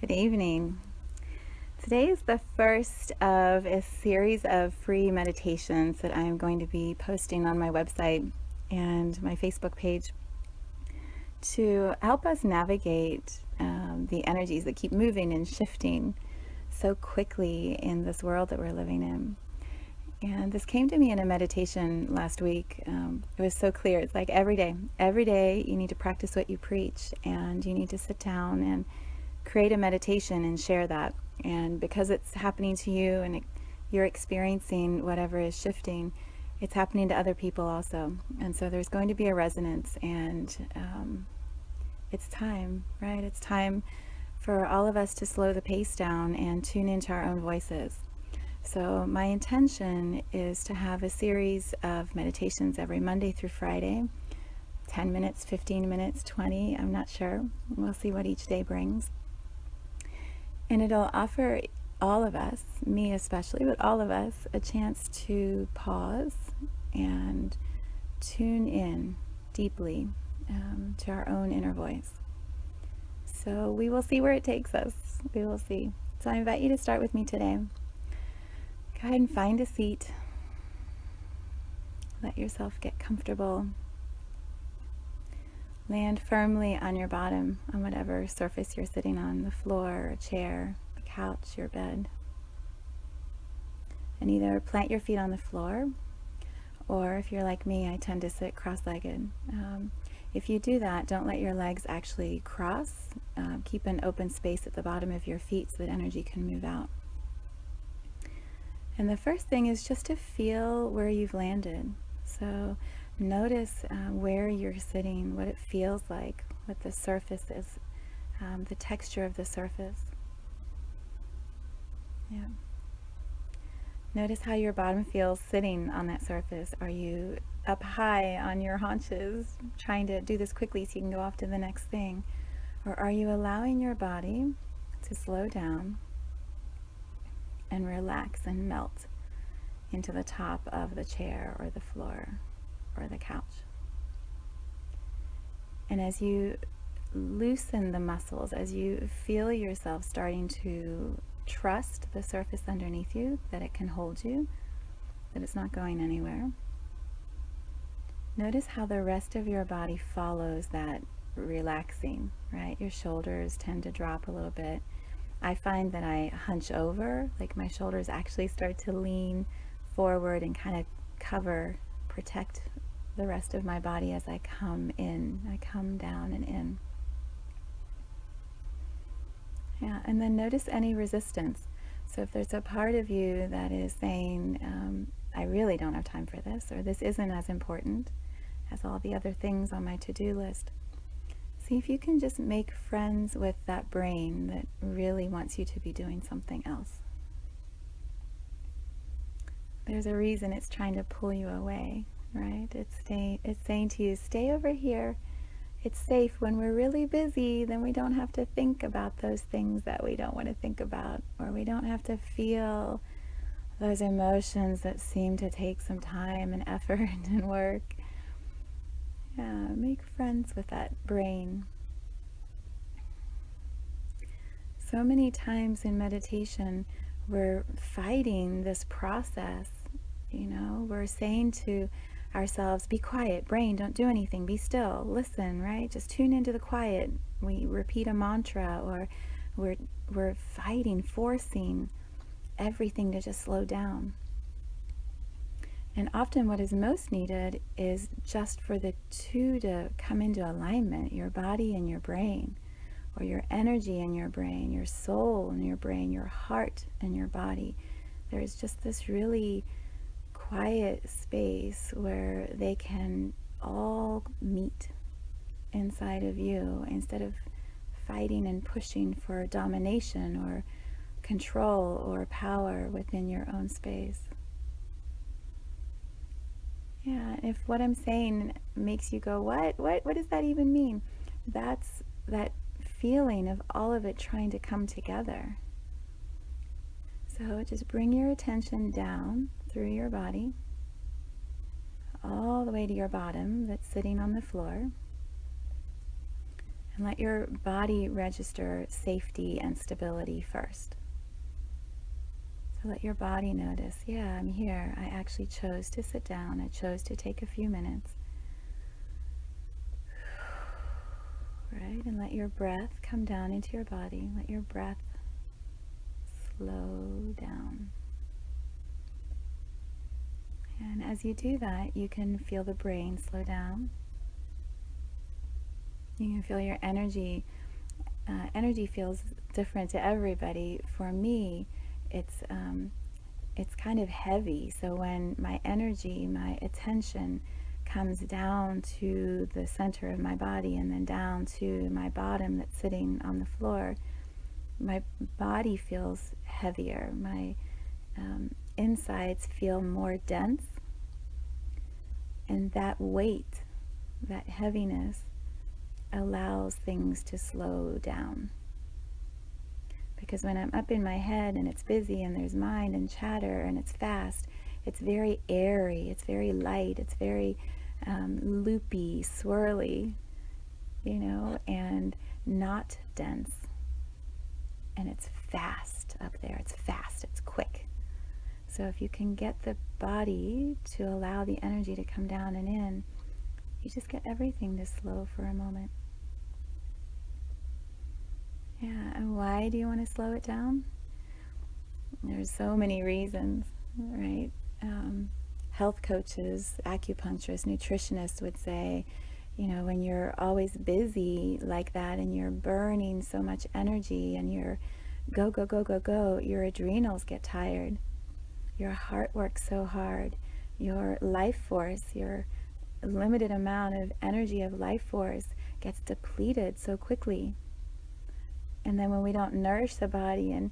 Good evening. Today is the first of a series of free meditations that I'm going to be posting on my website and my Facebook page to help us navigate the energies that keep moving and shifting so quickly in this world that we're living in. And this came to me in a meditation last week. It was so clear. It's like every day you need to practice what you preach, and you need to sit down and create a meditation and share that. And because it's happening to you and you're experiencing whatever is shifting, it's happening to other people also. And so there's going to be a resonance, and it's time, right? It's time for all of us to slow the pace down and tune into our own voices. So my intention is to have a series of meditations every Monday through Friday, 10 minutes, 15 minutes, 20, I'm not sure. We'll see what each day brings. And it'll offer all of us, me especially, but all of us, a chance to pause and tune in deeply to our own inner voice. So we will see where it takes us. We will see. So I invite you to start with me today. Go ahead and find a seat. Let yourself get comfortable. Land firmly on your bottom, on whatever surface you're sitting on, the floor, a chair, a couch, your bed. And either plant your feet on the floor, or if you're like me, I tend to sit cross-legged. If you do that, don't let your legs actually cross. Keep an open space at the bottom of your feet so that energy can move out. And the first thing is just to feel where you've landed. So notice where you're sitting, what it feels like, what the surface is, the texture of the surface. Yeah. Notice how your bottom feels sitting on that surface. Are you up high on your haunches, trying to do this quickly so you can go off to the next thing? Or are you allowing your body to slow down and relax and melt into the top of the chair or the floor or the couch? And as you loosen the muscles, as you feel yourself starting to trust the surface underneath you, that it can hold you, that it's not going anywhere, notice how the rest of your body follows that relaxing, right? Your shoulders tend to drop a little bit. I find that I hunch over, like my shoulders actually start to lean forward and kind of cover, protect the rest of my body as I come in. I come down and in. Yeah, and then notice any resistance. So if there's a part of you that is saying, I really don't have time for this, or this isn't as important as all the other things on my to-do list, see if you can just make friends with that brain that really wants you to be doing something else. There's a reason it's trying to pull you away, right? It's saying to you, stay over here. It's safe. When we're really busy, then we don't have to think about those things that we don't want to think about, or we don't have to feel those emotions that seem to take some time and effort and work. Yeah, make friends with that brain. So many times in meditation, we're fighting this process. You know, we're saying to ourselves, be quiet, brain, don't do anything, be still, listen, right? Just tune into the quiet. We repeat a mantra, or we're fighting, forcing everything to just slow down. And often what is most needed is just for the two to come into alignment, your body and your brain, or your energy and your brain, your soul and your brain, your heart and your body. There's just this really quiet space where they can all meet inside of you, instead of fighting and pushing for domination or control or power within your own space. Yeah, if what I'm saying makes you go, what does that even mean? That's that feeling of all of it trying to come together. So just bring your attention down through your body, all the way to your bottom that's sitting on the floor. And let your body register safety and stability first. So let your body notice, yeah, I'm here. I actually chose to sit down. I chose to take a few minutes. Right? And let your breath come down into your body. Let your breath slow down. And as you do that, you can feel the brain slow down. You can feel your energy. Energy feels different to everybody. For me, it's kind of heavy. So when my energy, my attention comes down to the center of my body and then down to my bottom that's sitting on the floor, my body feels heavier. My insides feel more dense. And that weight, that heaviness, allows things to slow down. Because when I'm up in my head and it's busy and there's mind and chatter and it's fast, it's very airy, it's very light, it's very loopy, swirly, and not dense. And it's fast up there. It's fast, it's quick. So if you can get the body to allow the energy to come down and in, you just get everything to slow for a moment. Yeah, and why do you want to slow it down? There's so many reasons, right? Health coaches, acupuncturists, nutritionists would say, when you're always busy like that and you're burning so much energy and you're go, go, go, go, go, your adrenals get tired. Your heart works so hard. Your life force, your limited amount of energy of life force gets depleted so quickly. And then when we don't nourish the body and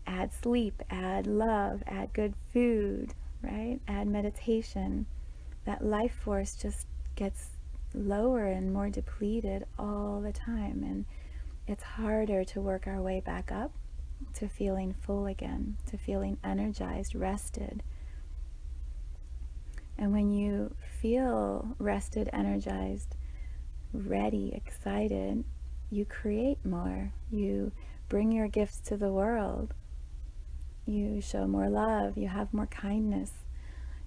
add sleep, add love, add good food, right? Add meditation, that life force just gets lower and more depleted all the time. And it's harder to work our way back up to feeling full again, to feeling energized, rested. And when you feel rested, energized, ready, excited, you create more. You bring your gifts to the world. You show more love. You have more kindness.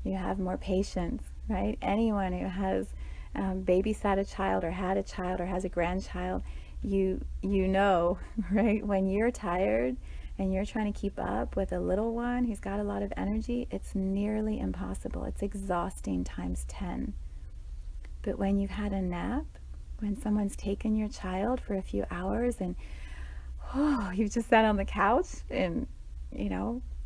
You have more patience, right? Anyone who has babysat a child or had a child or has a grandchild, you know, right? When you're tired and you're trying to keep up with a little one who's got a lot of energy, it's nearly impossible. It's exhausting times 10. But when you've had a nap, when someone's taken your child for a few hours and you've just sat on the couch and,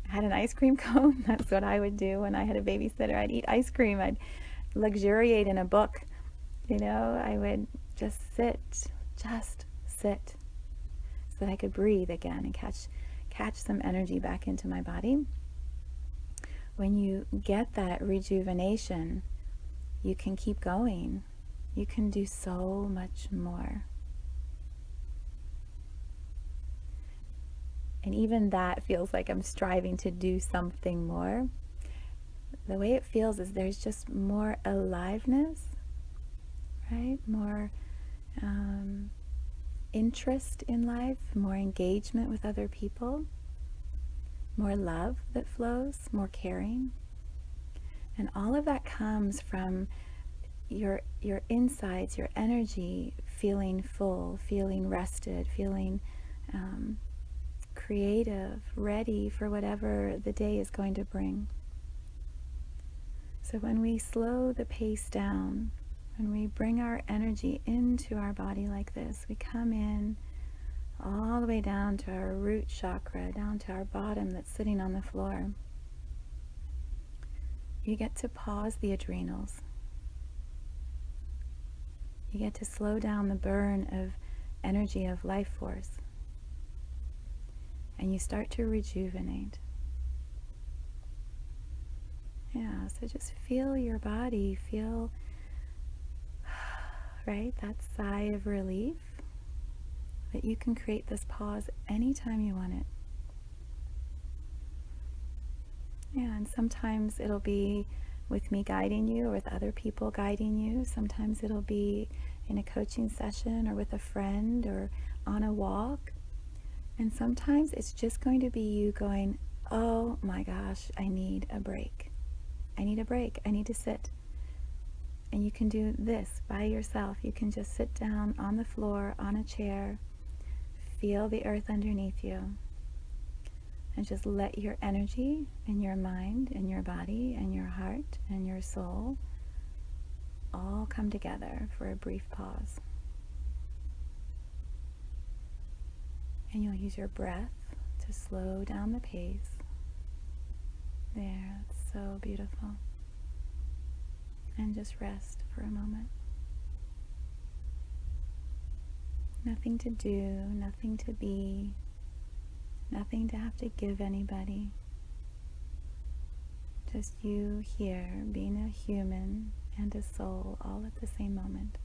had an ice cream cone. That's what I would do when I had a babysitter. I'd eat ice cream. I'd luxuriate in a book. I would just sit, so that I could breathe again and catch some energy back into my body. When you get that rejuvenation, you can keep going. You can do so much more. And even that feels like I'm striving to do something more. The way it feels is there's just more aliveness, right? More interest in life, more engagement with other people, more love that flows, more caring. And all of that comes from your insides, your energy feeling full, feeling rested, feeling creative, ready for whatever the day is going to bring. So when we slow the pace down, when we bring our energy into our body like this, we come in all the way down to our root chakra, down to our bottom that's sitting on the floor. You get to pause the adrenals. You get to slow down the burn of energy of life force. And you start to rejuvenate. Yeah, so just feel your body, feel, right, that sigh of relief, that you can create this pause anytime you want it. Yeah, and sometimes it'll be with me guiding you or with other people guiding you. Sometimes it'll be in a coaching session or with a friend or on a walk. And sometimes it's just going to be you going, oh my gosh, I need a break. I need a break. I need to sit. And you can do this by yourself. You can just sit down on the floor, on a chair, feel the earth underneath you, and just let your energy and your mind and your body and your heart and your soul all come together for a brief pause. And you'll use your breath to slow down the pace. There, that's so beautiful. And just rest for a moment. Nothing to do, nothing to be, nothing to have to give anybody. Just you here, being a human and a soul all at the same moment.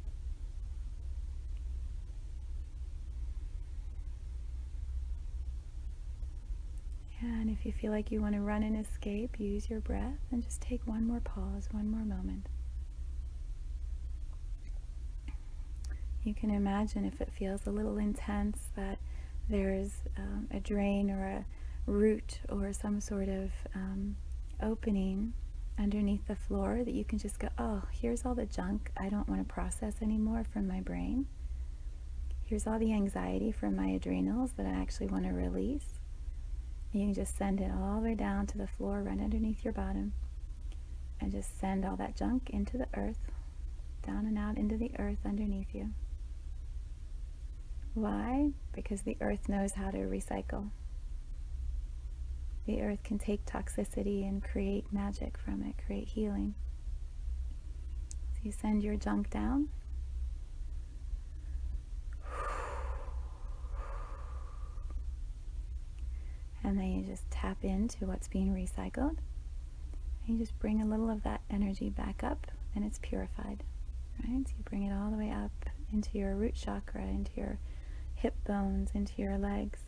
And if you feel like you want to run and escape, use your breath and just take one more pause, one more moment. You can imagine, if it feels a little intense, that there's a drain or a root or some sort of opening underneath the floor that you can just go, oh, here's all the junk I don't want to process anymore from my brain. Here's all the anxiety from my adrenals that I actually want to release. And you can just send it all the way down to the floor right underneath your bottom, and just send all that junk into the earth, down and out into the earth underneath you. Why? Because the earth knows how to recycle. The earth can take toxicity and create magic from it, create healing. So you send your junk down. And then you just tap into what's being recycled. And you just bring a little of that energy back up, and it's purified. Right? So you bring it all the way up into your root chakra, into your hip bones, into your legs.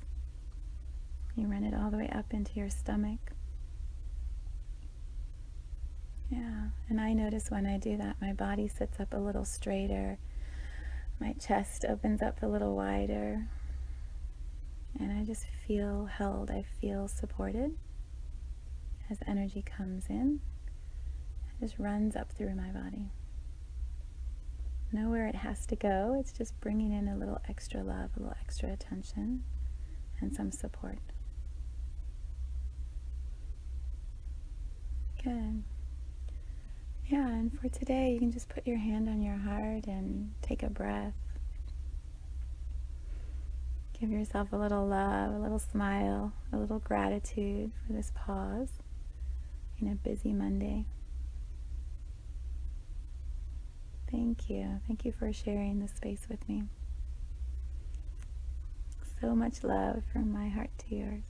You run it all the way up into your stomach. Yeah, and I notice when I do that, my body sits up a little straighter, my chest opens up a little wider, and I just feel held. I feel supported as energy comes in. It just runs up through my body. Nowhere it has to go. It's just bringing in a little extra love, a little extra attention, and some support. Good. Yeah, and for today, you can just put your hand on your heart and take a breath. Give yourself a little love, a little smile, a little gratitude for this pause in a busy Monday. Thank you. Thank you for sharing this space with me. So much love from my heart to yours.